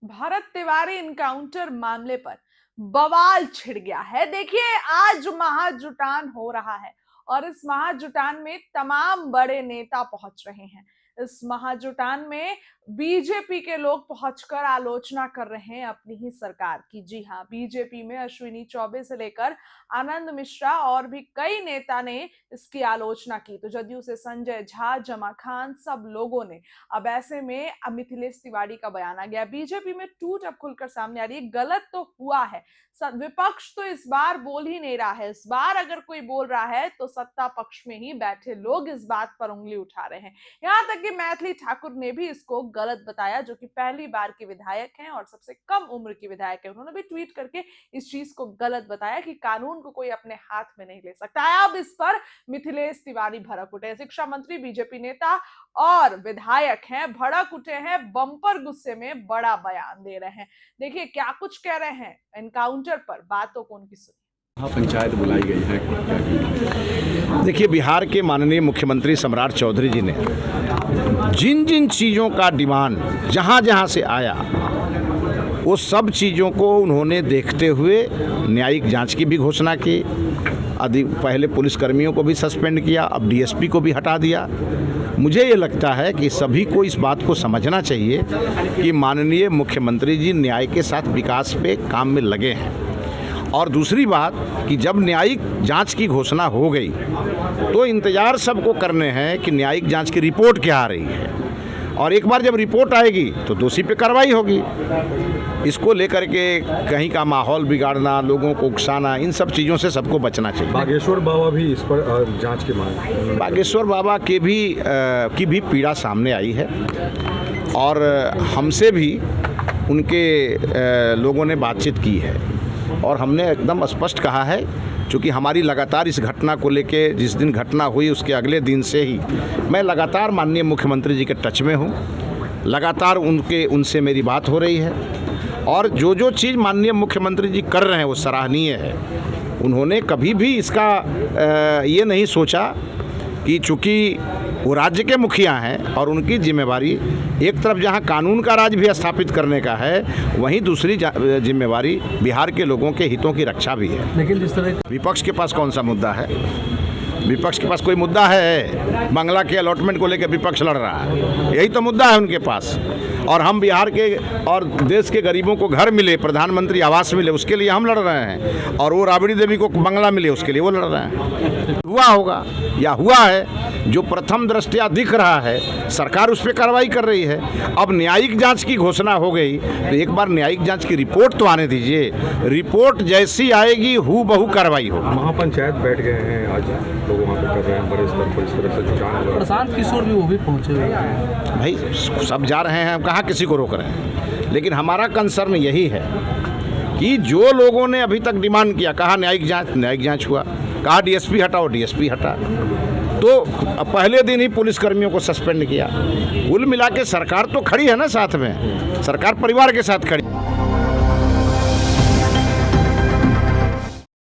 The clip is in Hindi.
भारत तिवारी इनकाउंटर मामले पर बवाल छिड़ गया है। देखिए, आज महाजुटान हो रहा है और इस महाजुटान में तमाम बड़े नेता पहुंच रहे हैं। इस महाजुटान में बीजेपी के लोग पहुंचकर आलोचना कर रहे हैं अपनी ही सरकार की। जी हां, बीजेपी में अश्विनी चौबे से लेकर आनंद मिश्रा और भी कई नेता ने इसकी आलोचना की। तो जदयू से संजय झा, जमा खान, सब लोगों ने। अब ऐसे में मिथिलेश तिवारी का बयान आ गया। बीजेपी में टूट अब खुलकर सामने आ रही है। गलत तो हुआ है, विपक्ष तो इस बार बोल ही नहीं रहा है। इस बार अगर कोई बोल रहा है तो सत्ता पक्ष में ही बैठे लोग इस बात पर उंगली उठा रहे हैं। यहां तक कि मैथिली ठाकुर ने भी इसको गलत बताया, जो कि पहली बार के विधायक हैं और सबसे कम उम्र की विधायक है। उन्होंने भी ट्वीट करके इस चीज को गलत बताया कि कानून को कोई अपने हाथ में नहीं ले सकता है। अब इस पर मिथिलेश तिवारी भड़क उठे। शिक्षा मंत्री, बीजेपी नेता और विधायक हैं, भड़क उठे हैं, बम्पर गुस्से में बड़ा बयान दे रहे हैं। देखिए क्या कुछ कह रहे हैं एनकाउंटर पर, बातों को उनकी सुनिए। पंचायत बुलाई गई है। देखिए, बिहार के माननीय मुख्यमंत्री सम्राट चौधरी जी ने जिन जिन चीज़ों का डिमांड जहाँ जहाँ से आया, वो सब चीज़ों को उन्होंने देखते हुए न्यायिक जांच की भी घोषणा की। पहले पुलिसकर्मियों को भी सस्पेंड किया, अब डीएसपी को भी हटा दिया। मुझे ये लगता है कि सभी को इस बात को समझना चाहिए कि माननीय मुख्यमंत्री जी न्याय के साथ विकास पे काम में लगे हैं। और दूसरी बात कि जब न्यायिक जांच की घोषणा हो गई तो इंतज़ार सबको करने हैं कि न्यायिक जांच की रिपोर्ट क्या आ रही है, और एक बार जब रिपोर्ट आएगी तो दोषी पे कार्रवाई होगी। इसको लेकर के कहीं का माहौल बिगाड़ना, लोगों को उकसाना, इन सब चीज़ों से सबको बचना चाहिए। बागेश्वर बाबा भी इस पर जांच की मांग। बागेश्वर बाबा की भी पीड़ा सामने आई है और हमसे भी उनके लोगों ने बातचीत की है और हमने एकदम स्पष्ट कहा है, क्योंकि हमारी लगातार इस घटना को लेके, जिस दिन घटना हुई उसके अगले दिन से ही मैं लगातार माननीय मुख्यमंत्री जी के टच में हूँ। लगातार उनसे मेरी बात हो रही है और जो जो चीज़ माननीय मुख्यमंत्री जी कर रहे हैं वो सराहनीय है। उन्होंने कभी भी इसका ये नहीं सोचा कि चूँकि वो राज्य के मुखिया हैं और उनकी जिम्मेवारी एक तरफ जहां कानून का राज भी स्थापित करने का है, वहीं दूसरी जिम्मेवारी बिहार के लोगों के हितों की रक्षा भी है। लेकिन जिस तरह विपक्ष के पास कौन सा मुद्दा है? विपक्ष के पास कोई मुद्दा है? बांग्ला के अलॉटमेंट को लेकर विपक्ष लड़ रहा है, यही तो मुद्दा है उनके पास। और हम बिहार के और देश के गरीबों को घर मिले, प्रधानमंत्री आवास मिले, उसके लिए हम लड़ रहे हैं। और वो राबड़ी देवी को बंगला मिले, उसके लिए वो लड़ रहे हैं। हुआ होगा या हुआ है जो प्रथम दृष्टया दिख रहा है, सरकार उस पर कार्रवाई कर रही है। अब न्यायिक जांच की घोषणा हो गई तो एक बार न्यायिक जांच की रिपोर्ट तो आने दीजिए। रिपोर्ट जैसी आएगी हूबहू कार्रवाई हो। महापंचायत बैठ गए हैं, आज लोग वहाँ पे कर रहे हैं, बड़े स्तर पर इस तरह से जुटान। प्रशांत किशोर भी वो भी पहुँचे हुए हैं। भाई सब जा रहे हैं, हम कहाँ किसी को रोक रहे हैं, लेकिन हमारा कंसर्न यही है कि जो लोगों ने अभी तक डिमांड किया, कहा न्यायिक जांच हुआ, कहा डीएसपी हटाओ, डीएसपी हटा, तो पहले दिन ही पुलिसकर्मियों को सस्पेंड किया। कुल मिला के सरकार तो खड़ी है ना, साथ में सरकार परिवार के साथ खड़ी।